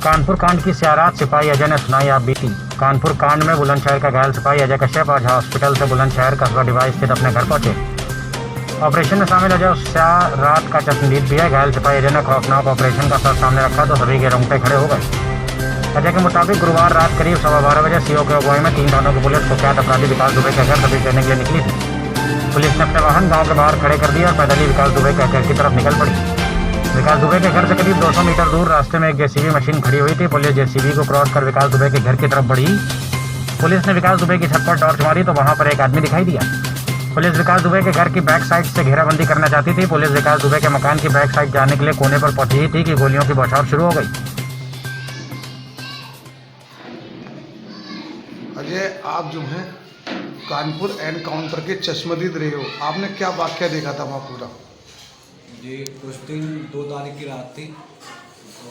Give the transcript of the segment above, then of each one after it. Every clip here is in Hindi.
कानपुर कांड की सियारात सिपाही अजय ने सुनाई आप बीती। कानपुर कांड में बुलंदशहर का घायल सिपाही अजय कश्यप आज हॉस्पिटल से बुलंदशहर कस्बा डिवाइस स्थित अपने घर पहुंचे। ऑपरेशन में शामिल अजय उस रात का चश्मदीद भी है। घायल सिपाही अजय ने खौफनाक ऑपरेशन का सर सामने रखा तो सभी के रोंगटे खड़े हो गए। अजय के मुताबिक गुरुवार रात करीब 12:15 बजे सीओ के अगुवाई में 3 थानों की पुलिस कुख्यात अपराधी विकास दुबे के घर तभी करने के लिए निकली थी। पुलिस ने अपने वाहन गाँव के बाहर खड़े कर दिया और पैदल ही विकास दुबे के घर की तरफ निकल पड़ी। विकास दुबे के घर से करीब 200 मीटर दूर रास्ते में एक जेसीबी मशीन खड़ी हुई थी। पुलिस जेसीबी को क्रॉस कर विकास दुबे के घर की तरफ बढ़ी। पुलिस ने विकास दुबे की छत पर टॉर्च मारी तो वहां पर एक आदमी दिखाई दिया। पुलिस विकास दुबे के घर की बैक साइड से घेराबंदी करना चाहती थी। पुलिस विकास दुबे के मकान की बैक साइड जाने के लिए कोने पर पहुंची ही थी कि गोलियों की बौछार शुरू हो गई। अजय, आप जो हैं कानपुर एनकाउंटर के चश्मदीद रहे हो, आपने क्या वाकया देखा था वहाँ पूरा? जी, कुछ दिन 2 तारीख की रात थी तो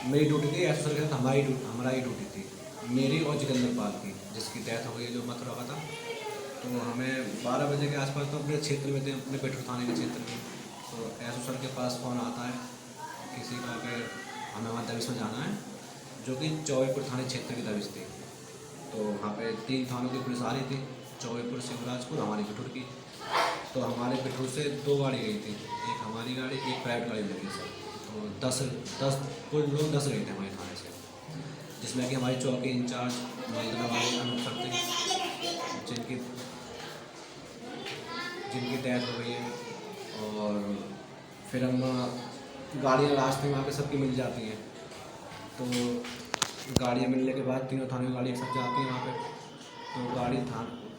मेरी ड्यूटी थी। ऐसा सर के साथ हमारा ही ड्यूटी थी, मेरी और जितेंद्र पाल की, जिसकी डेथ हो गई जो मथुरा का था। तो हमें 12 बजे के आसपास तो अपने क्षेत्र में थे, अपने पेट्रोल थाने के क्षेत्र में। तो ऐसा सर के पास फ़ोन आता है किसी का कि हमें वहाँ दबिश में जाना है, जो कि चौबेपुर थाने क्षेत्र की दबिश थी। तो वहाँ पे 3 थानों की पुलिस आ रही थी, चौबेपुर, शिवराजपुर, हमारी पिठूर की। तो हमारे पिठूर से 2 गाड़ी गई थी, एक हमारी गाड़ी, एक प्राइवेट गाड़ी लगी सर। तो 10 कुल लोग 10 गए थे हमारे थाने से, जिसमें कि हमारी चौकी इंचार्ज मलदना वाले अनूप सर थे, जिनकी डेथ हो गई है। और फिर हम गाड़ियाँ रास्ते में वहाँ पे सबकी मिल जाती हैं। तो गाड़ियाँ मिलने के बाद तीनों थाने की गाड़ी एक साथ जाती हैं वहाँ पे। तो गाड़ी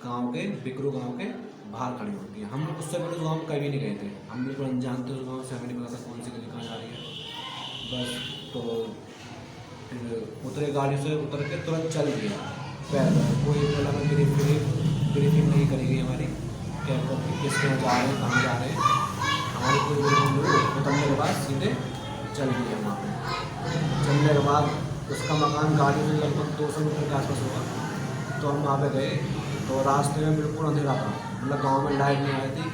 गाँव के बिकरू गाँव के बाहर खड़ी होती है। हम लोग उससे पहले उस गाँव में कभी नहीं गए थे, हम बिल्कुल अनजान थे उस गाँव से, हमें नहीं पता था कौन सी गली कहाँ जा रही है बस। तो फिर उतरे, गाड़ी से उतर के तुरंत चल दिया पैदल। कोई बोला मैं ब्रीफिंग नहीं करेगी हमारी, क्या किसके यहाँ जा रहे हैं, कहाँ जा रहे हैं, हमारी कोई ब्रीफिंग उतरने के बाद सीधे चल दिए वहाँ पर। चलने के बाद उसका मकान गाड़ी से लगभग 200 मीटर के आसपास होगा। तो हम वहाँ पे गए तो रास्ते में बिल्कुल अंधेरा था, मतलब गांव में लाइट नहीं आई थी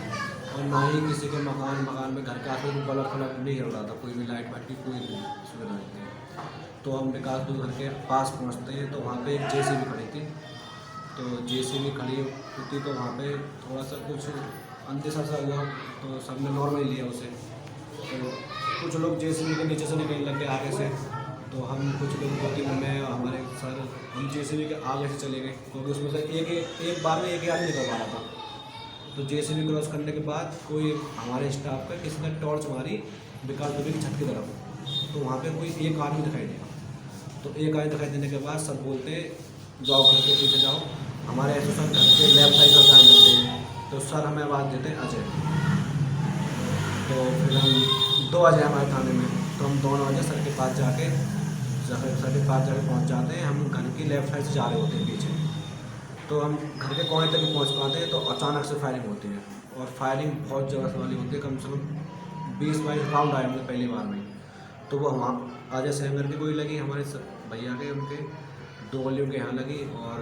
और ना ही किसी के मकान में घर के आसपास बल्ब नहीं जल रहा था, कोई भी लाइट वाइट की कोई भी सुविधा नहीं थी। तो हम विकास दुबे घर के पास पहुँचते हैं तो वहाँ पे एक जेसीबी खड़ी थी। तो जेसीबी खड़ी होती तो वहाँ पे थोड़ा सा कुछ अंदेशा सा हुआ, तो सबने नॉर्मली लिया उसे। तो कुछ लोग जेसीबी के नीचे से निकलने लग गए आगे से। तो हम कुछ लोग, 2-3 मैं और हमारे सर, हम जेसीबी के आगे से चले गए, क्योंकि उसमें से एक बार में एक ही आदमी निकल पा रहा था। तो जेसीबी क्रॉस करने के बाद कोई हमारे स्टाफ का किसी ने टॉर्च मारी विकास दुबे की छत की तरफ। तो वहाँ पे कोई एक आदमी दिखाई दिया। तो एक आदमी दिखाई देने के बाद सर बोलते जाओ घर के पीछे जाओ, हमारे ऐसे सर घर के लेफ्ट साइड पर जाने देते हैं। तो सर हमें आवाज़ देते अजय। तो फिर हम 2 अजय हमारे थाने में, तो हम दोनों अजय सर के पास जाके पहुंच जाते हैं। हम घर की लेफ्ट साइड से जा रहे होते हैं पीछे। तो हम घर के कोने तक पहुंच पाते हैं तो अचानक से फायरिंग होती है, और फायरिंग बहुत ज़बरदस्त वाली होती है। कम से कम 20-22 राउंड आए हमने पहली बार में। तो वो वहाँ अजय सहमर की गोली लगी, हमारे भैया के, उनके 2 गोलियों के यहाँ लगी, और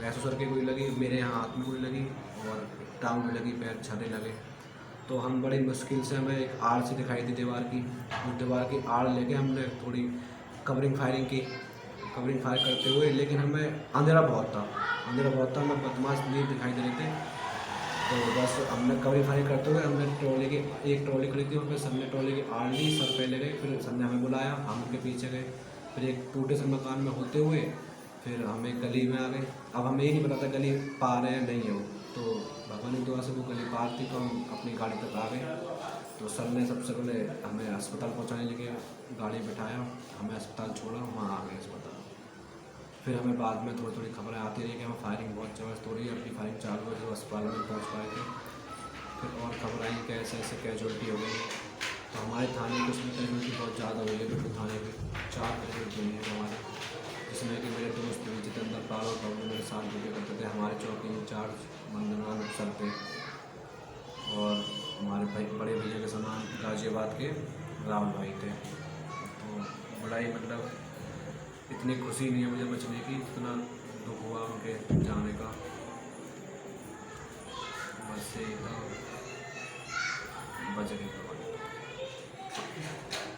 ऐसो सर की गोली लगी, मेरे यहाँ हाथ में गोली लगी, और टांग में लगी, पैर छाते लगे। तो हम बड़ी मुश्किल से, हमें एक आड़ सी दिखाई दी दीवार की, उस दीवार की आड़ लेके हमने थोड़ी कवरिंग फायर करते हुए, लेकिन हमें अंधेरा बहुत था, हमें बदमाश नहीं दिखाई दे रहे थे। तो बस हमने कवरिंग फायर करते हुए हमने एक ट्रॉली खड़ी थी, उनमें सबने ट्रॉली की आड़ ली, सर पहले गए, फिर सर ने हमें बुलाया, हम उनके पीछे गए। फिर एक टूटे से मकान में होते हुए फिर हम एक गली में आ गए। अब हमें ये नहीं पता था गली पार है नहीं है वो, तो भगवान की दुआ से वो गली पार थी। तो हम अपनी गाड़ी तक आ गए। तो सर ने सबसे पहले हमें अस्पताल पहुंचाने के लिए गाड़ी बिठाया, हमें अस्पताल छोड़ा, वहाँ आ गए अस्पताल। फिर हमें बाद में थोड़ी खबरें आती रही कि हमें फायरिंग बहुत ज़बरदस्त हो रही है, अपनी फायरिंग चालू हुई, तो अस्पताल में पहुँच पाए थे। फिर और खबर आई कि ऐसे कैजुअल्टी हो गई। तो हमारे थाने की उसमें कैजुअल्टी बहुत ज़्यादा हुई है। बिल्कुल थाने में 4 कैजुअल्टी हुई है हमारे, जिसमें कि मेरे दोस्त जितेंद्र पाल और बबलू मेरे साथ ड्यूटी करते थे, हमारे चौकी इंचार्ज मंदना सर थे, और हमारे बड़े भैया के समान गाजियाबाद के राहुल भाई थे। तो बड़ा ही, मतलब इतनी खुशी नहीं है मुझे बचने की, इतना दुख हुआ उनके जाने का। बस यही था, बच गए।